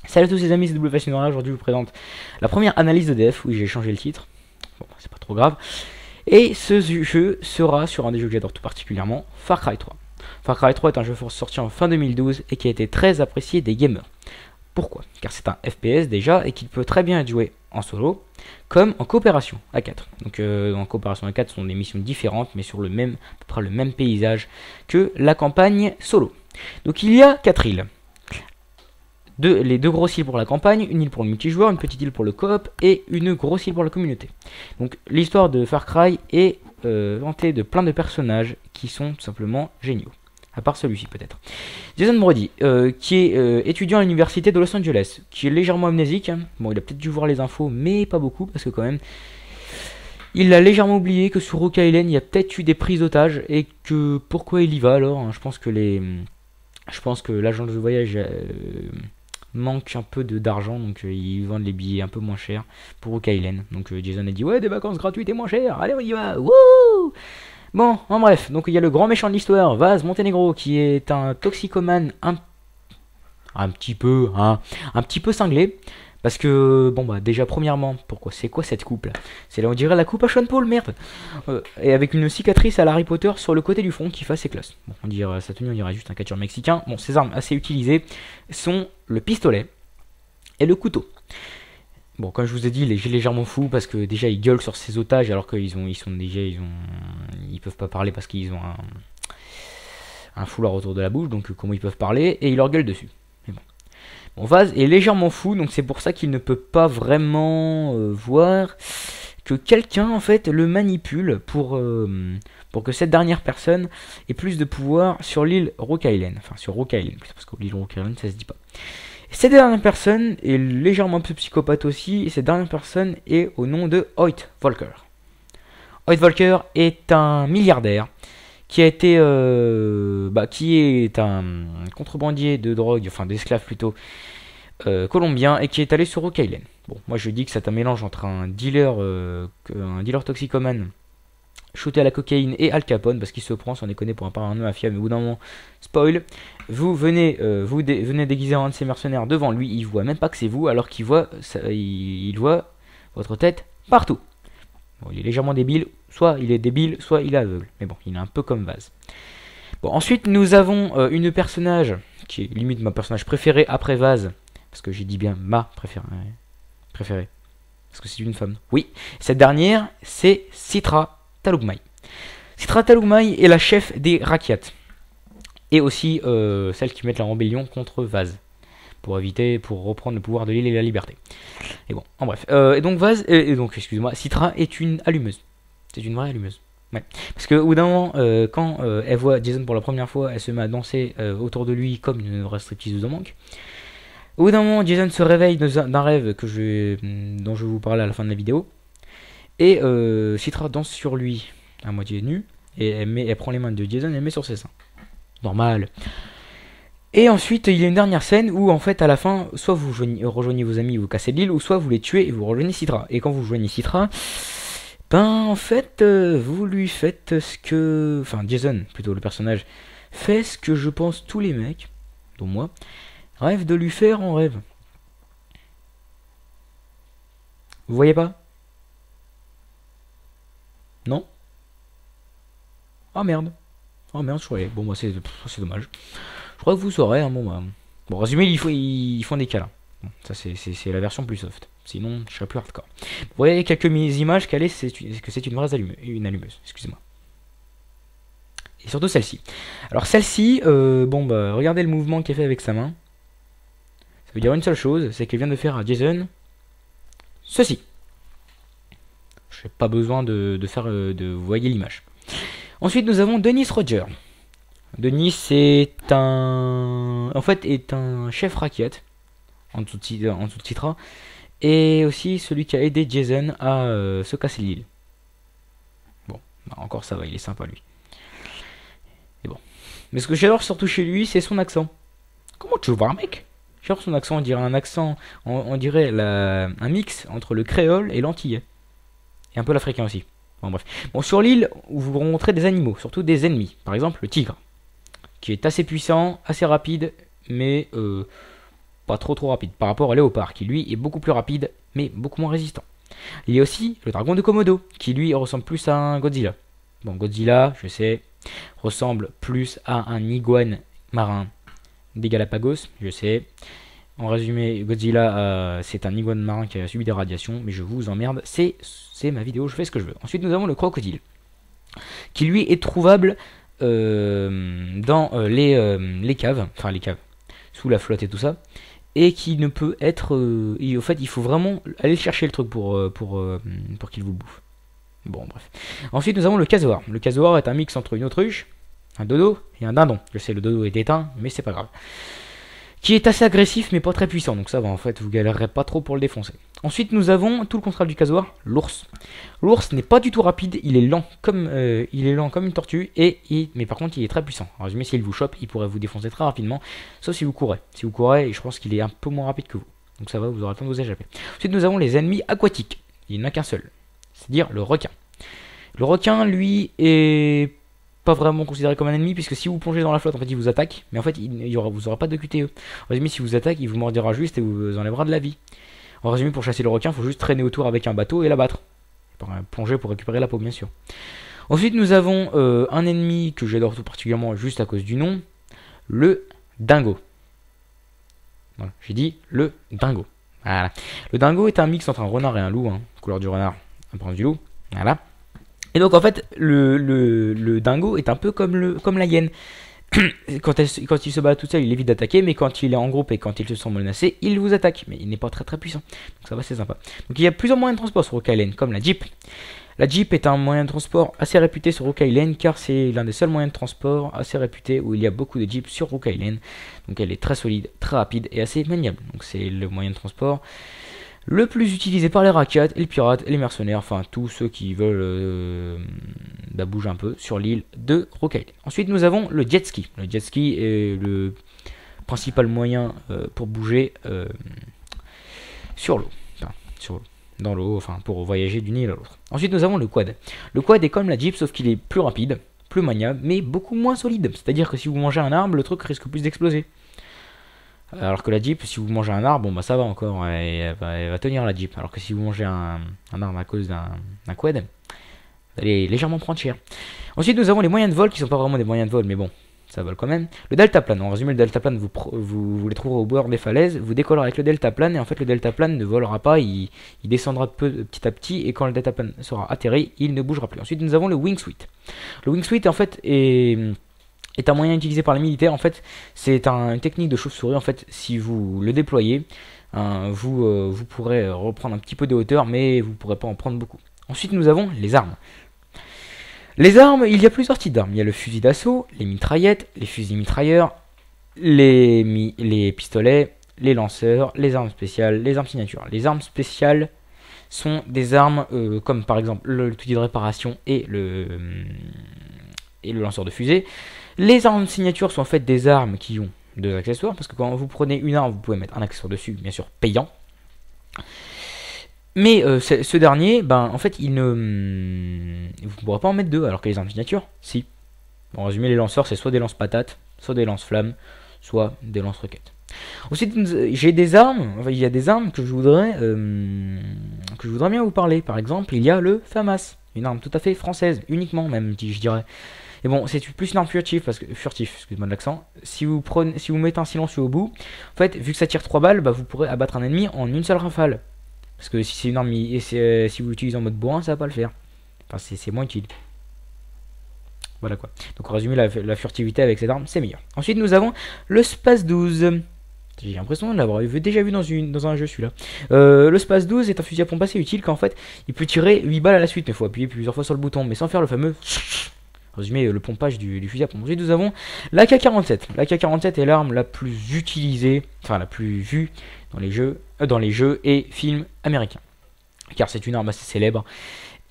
Salut à tous les amis, c'est WFationNoir. Aujourd'hui je vous présente la première analyse d'EDF. Oui, j'ai changé le titre, bon c'est pas trop grave. Et ce jeu sera sur un des jeux que j'adore tout particulièrement, Far Cry 3. Far Cry 3 est un jeu sorti en fin 2012 et qui a été très apprécié des gamers. Pourquoi? Car c'est un FPS déjà et qu'il peut très bien être joué en solo comme en coopération à 4. Donc en coopération à 4 ce sont des missions différentes mais sur à peu près le même paysage que la campagne solo. Donc il y a 4 îles. Les deux grosses îles pour la campagne, une île pour le multijoueur, une petite île pour le coop et une grosse île pour la communauté. Donc l'histoire de Far Cry est vantée de plein de personnages qui sont tout simplement géniaux. À part celui-ci peut-être. Jason Brody, qui est étudiant à l'université de Los Angeles, qui est légèrement amnésique. Hein. Bon, il a peut-être dû voir les infos, mais pas beaucoup, parce que quand même, il a légèrement oublié que sur Rock Island, il y a peut-être eu des prises d'otages, et que pourquoi il y va alors hein. Je pense que l'agence de voyage manque un peu d'argent, donc ils vendent les billets un peu moins chers pour Rock Island. Donc Jason a dit ouais, des vacances gratuites et moins chères, allez on y va, wouh. Bon, en bref, donc il y a le grand méchant de l'histoire, Vaz Montenegro, qui est un toxicomane un petit peu cinglé. Parce que, bon bah déjà premièrement, pourquoi c'est quoi cette coupe là? C'est là on dirait la coupe à Sean Paul, merde. Et avec une cicatrice à Harry Potter sur le côté du front qui fait assez classe. Bon, on dirait sa tenue, on dirait juste un catcheur mexicain. Bon, ses armes assez utilisées sont le pistolet et le couteau. Bon, comme je vous ai dit, il est légèrement fou parce que déjà il gueule sur ses otages alors qu'ils ils peuvent pas parler parce qu'ils ont un foulard autour de la bouche, donc comment ils peuvent parler, et il leur gueule dessus. Mais bon. Bon, Vaz est légèrement fou, donc c'est pour ça qu'il ne peut pas vraiment voir que quelqu'un en fait le manipule pour que cette dernière personne ait plus de pouvoir sur l'île Rock Island. Enfin sur Rock Island, parce que l'île Rock Island ça se dit pas. Cette dernière personne est légèrement un peu psychopathe aussi, et cette dernière personne est au nom de Hoyt Volker. Hoyt Volker est un milliardaire qui a été, qui est un contrebandier de drogue, enfin d'esclaves plutôt, colombien, et qui est allé sur Rock Island. Bon, moi je dis que c'est un mélange entre un dealer toxicomane shooté à la cocaïne et Al Capone, parce qu'il se prend, sans déconner, pour un parano mafia, mais au bout d'un moment, spoil, vous venez déguiser un de ces mercenaires devant lui, il voit même pas que c'est vous, alors qu'il voit, il voit votre tête partout. Bon, il est légèrement débile, soit il est débile, soit il est aveugle, mais bon, il est un peu comme Vaz. Bon, ensuite nous avons une personnage, qui est limite ma personnage préféré après Vaz, parce que j'ai dit bien ma préférée, parce que c'est une femme. Oui, cette dernière, c'est Citra Talugmai. Citra Talugmai est la chef des Rakyat. Et aussi celle qui met la rébellion contre Vaz. Pour reprendre le pouvoir de l'île et la liberté. Et bon, en bref. Et donc Vaz, excusez-moi, Citra est une allumeuse. C'est une vraie allumeuse. Ouais. Parce qu'au bout d'un moment, quand elle voit Jason pour la première fois, elle se met à danser autour de lui comme une vraie stripteaseuse en manque. Au bout d'un moment, Jason se réveille d'un rêve dont je vais vous parler à la fin de la vidéo. Et Citra danse sur lui à moitié nu. Et elle prend les mains de Jason et elle met sur ses seins. Normal. Et ensuite, il y a une dernière scène où, en fait, à la fin, soit vous rejoignez vos amis et vous cassez l'île, ou soit vous les tuez et vous rejoignez Citra. Et quand vous rejoignez Citra, ben, en fait, vous lui faites ce que... Enfin, Jason, plutôt le personnage, fait ce que je pense tous les mecs, dont moi, rêvent de lui faire en rêve. Vous voyez pas? Non? Ah merde. Oh merde, je croyais. Bon, moi, c'est dommage. Je crois que vous saurez. Hein, bon, résumé, ils font des câlins. Bon, ça, c'est la version plus soft. Sinon, je serais plus hardcore. Vous voyez quelques images qu'elle est, que c'est une vraie allumeuse. Excusez-moi. Et surtout celle-ci. Alors, celle-ci, regardez le mouvement qu'elle fait avec sa main. Ça veut dire une seule chose, c'est qu'elle vient de faire à Jason ceci. Je n'ai pas besoin de vous voyez l'image. Ensuite, nous avons Dennis Roger. Dennis est un chef racket en dessous de Citra, et aussi celui qui a aidé Jason à se casser l'île. Bon, bah encore ça va, il est sympa lui. Et bon. Mais ce que j'adore surtout chez lui, c'est son accent. Comment tu vas, mec? J'adore son accent, on dirait un mix entre le créole et l'antillais. Et un peu l'africain aussi. Bon bref. Bon, sur l'île, vous rencontrez des animaux, surtout des ennemis. Par exemple, le tigre, qui est assez puissant, assez rapide, mais pas trop rapide par rapport au léopard, qui lui est beaucoup plus rapide, mais beaucoup moins résistant. Il y a aussi le dragon de Komodo, qui lui ressemble plus à un Godzilla. Bon, Godzilla, je sais, ressemble plus à un iguane marin des Galapagos, je sais. En résumé, Godzilla, c'est un iguane marin qui a subi des radiations, mais je vous emmerde, c'est ma vidéo, je fais ce que je veux. Ensuite, nous avons le crocodile, qui lui est trouvable dans les caves, enfin les caves, sous la flotte et tout ça, et qui ne peut être... au fait, il faut vraiment aller chercher le truc pour qu'il vous bouffe. Bon, bref. Ensuite, nous avons le casoar. Le casoar est un mix entre une autruche, un dodo et un dindon. Je sais, le dodo est éteint, mais c'est pas grave. Qui est assez agressif, mais pas très puissant. Donc ça va, en fait, vous galérerez pas trop pour le défoncer. Ensuite, nous avons tout le contraire du casoar, l'ours. L'ours n'est pas du tout rapide, il est lent comme une tortue, mais par contre, il est très puissant. En résumé, s'il vous chope, il pourrait vous défoncer très rapidement, sauf si vous courez. Si vous courez, je pense qu'il est un peu moins rapide que vous. Donc ça va, vous aurez le temps de vous échapper. Ensuite, nous avons les ennemis aquatiques. Il n'y en a qu'un seul, c'est-à-dire le requin. Le requin, lui, est pas vraiment considéré comme un ennemi, puisque si vous plongez dans la flotte, en fait, il vous attaque, mais en fait, vous n'aurez pas de QTE. En résumé, si vous attaque, il vous mordira juste et vous enlèvera de la vie. En résumé, pour chasser le requin, il faut juste traîner autour avec un bateau et l'abattre. Plonger pour récupérer la peau, bien sûr. Ensuite, nous avons un ennemi que j'adore tout particulièrement juste à cause du nom, le dingo. Voilà, j'ai dit le dingo. Voilà. Le dingo est un mix entre un renard et un loup, hein. Couleur du renard, apparence du loup. Voilà. Et donc en fait, le dingo est un peu comme la hyène. Quand il se bat tout seul, il évite d'attaquer, mais quand il est en groupe et quand il se sent menacé, il vous attaque. Mais il n'est pas très puissant. Donc ça va, c'est sympa. Donc il y a plusieurs moyens de transport sur Rock Island, comme la Jeep. La Jeep est un moyen de transport assez réputé sur Rock Island, car c'est l'un des seuls moyens de transport assez réputés où il y a beaucoup de Jeeps sur Rock Island. Donc elle est très solide, très rapide et assez maniable. Donc c'est le moyen de transport le plus utilisé par les rackets, les pirates, les mercenaires, enfin tous ceux qui veulent bouger un peu sur l'île de Rock Island. Ensuite, nous avons le jet ski. Le jet ski est le principal moyen pour bouger sur l'eau. Enfin, dans l'eau, enfin pour voyager d'une île à l'autre. Ensuite, nous avons le quad. Le quad est comme la Jeep, sauf qu'il est plus rapide, plus maniable, mais beaucoup moins solide. C'est-à-dire que si vous mangez un arbre, le truc risque plus d'exploser. Alors que la Jeep, si vous mangez un arbre, bon bah ça va encore, elle va tenir la Jeep. Alors que si vous mangez un arbre à cause d'un quad, vous allez légèrement prendre cher. Ensuite, nous avons les moyens de vol qui sont pas vraiment des moyens de vol, mais bon, ça vole quand même. Le deltaplane, en résumé, le deltaplane, vous les trouverez au bord des falaises, vous décollerez avec le deltaplane, et en fait, le deltaplane ne volera pas, il descendra petit à petit, et quand le deltaplane sera atterri, il ne bougera plus. Ensuite, nous avons le wingsuit. Le wingsuit, en fait, est un moyen utilisé par les militaires. En fait, c'est une technique de chauve-souris. En fait, si vous le déployez, vous pourrez reprendre un petit peu de hauteur, mais vous ne pourrez pas en prendre beaucoup. Ensuite, nous avons les armes. Les armes, il y a plusieurs types d'armes. Il y a le fusil d'assaut, les mitraillettes, les fusils mitrailleurs, les pistolets, les lanceurs, les armes spéciales, les armes signature. Les armes spéciales sont des armes comme par exemple l'outil de réparation et le lanceur de fusée. Les armes signature sont en fait des armes qui ont deux accessoires, parce que quand vous prenez une arme, vous pouvez mettre un accessoire dessus, bien sûr payant. Mais ce dernier, en fait, vous ne pourrez pas en mettre deux, alors que les armes signature, si. En résumé, les lanceurs, c'est soit des lance-patates, soit des lance-flammes, soit des lance-roquettes. Ensuite, j'ai des armes, il y a des armes que je voudrais bien vous parler. Par exemple, il y a le FAMAS, une arme tout à fait française, uniquement même, je dirais. Et bon, c'est plus une arme furtive, excusez-moi de l'accent. Si vous mettez un silencieux au bout, en fait, vu que ça tire 3 balles, vous pourrez abattre un ennemi en une seule rafale. Parce que si c'est une arme, si vous l'utilisez en mode bourrin, ça va pas le faire. Enfin, c'est moins utile. Voilà quoi. Donc en résumé, la furtivité avec cette arme, c'est meilleur. Ensuite, nous avons le Space 12. J'ai l'impression de l'avoir déjà vu dans un jeu celui-là. Le Space 12 est un fusil à pompe assez utile, car en fait, il peut tirer 8 balles à la suite. Mais il faut appuyer plusieurs fois sur le bouton, mais sans faire le fameux... Résumé, le pompage du fusil à pompe. Ensuite, nous avons l'AK-47. L'AK-47 est l'arme la plus utilisée, enfin la plus vue dans les jeux et films américains. Car c'est une arme assez célèbre.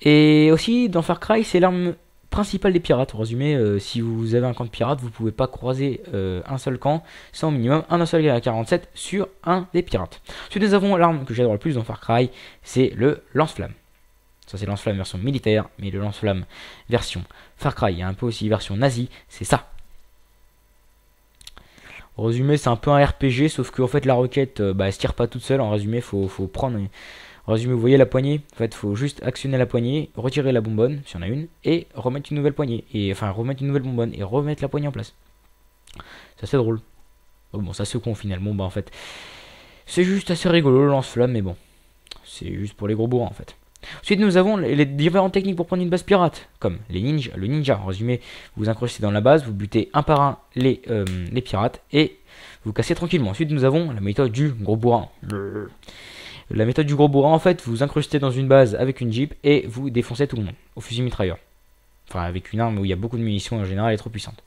Et aussi, dans Far Cry, c'est l'arme principale des pirates. En résumé, si vous avez un camp de pirates, vous ne pouvez pas croiser un seul camp sans au minimum un seul AK-47 sur un des pirates. Ensuite, nous avons l'arme que j'adore le plus dans Far Cry, c'est le lance-flamme. Ça, c'est lance-flamme version militaire, mais le lance-flamme version Far Cry, il y a un peu aussi version nazie, c'est ça. En résumé, c'est un peu un RPG, sauf qu'en fait la roquette, elle se tire pas toute seule. En résumé, faut prendre. En résumé, vous voyez la poignée. En fait, faut juste actionner la poignée, retirer la bonbonne, si on a une, et remettre une nouvelle poignée. Et enfin, remettre une nouvelle bonbonne et remettre la poignée en place. C'est assez drôle. Bon, ça se con finalement. En fait, c'est juste assez rigolo le lance-flamme, mais bon, c'est juste pour les gros bourrins en fait. Ensuite, nous avons les différentes techniques pour prendre une base pirate, comme le ninja. En résumé, vous incrustez dans la base, vous butez un par un les pirates et vous cassez tranquillement. Ensuite, nous avons la méthode du gros bourrin. La méthode du gros bourrin, en fait, vous incrustez dans une base avec une jeep et vous défoncez tout le monde au fusil mitrailleur. Enfin, avec une arme où il y a beaucoup de munitions, en général, elle est trop puissante.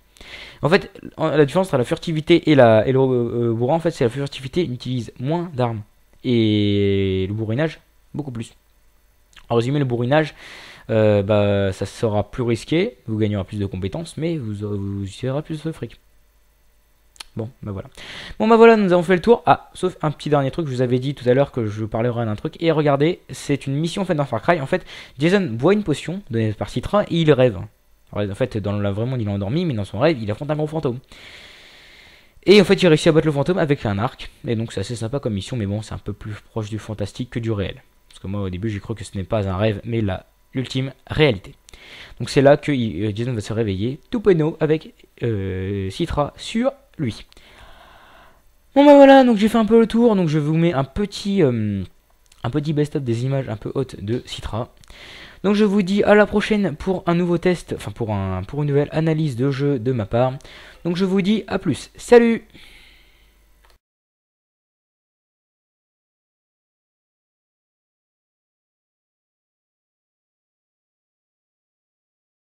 En fait, la différence entre la furtivité et le bourrin, en fait, c'est la furtivité utilise moins d'armes et le bourrinage beaucoup plus. En résumé, le bourrinage, ça sera plus risqué, vous gagnerez plus de compétences, mais vous utiliserez plus de fric. Bon, voilà. Bon, voilà, nous avons fait le tour. Ah, sauf un petit dernier truc, je vous avais dit tout à l'heure que je parlerai d'un truc. Et regardez, c'est une mission faite dans Far Cry. En fait, Jason boit une potion donnée par Citra et il rêve. Alors, en fait, vraiment, il est endormi, mais dans son rêve, il affronte un gros fantôme. Et en fait, il réussit à battre le fantôme avec un arc. Et donc, c'est assez sympa comme mission, mais bon, c'est un peu plus proche du fantastique que du réel. Parce que moi, au début, j'ai cru que ce n'est pas un rêve, mais l'ultime réalité. Donc, c'est là que Jason va se réveiller, tout penaud, avec Citra sur lui. Bon, voilà, donc j'ai fait un peu le tour. Donc, je vous mets un petit best-of des images un peu hautes de Citra. Donc je vous dis à la prochaine pour un nouveau test, enfin pour une nouvelle analyse de jeu de ma part. Donc je vous dis à plus, salut!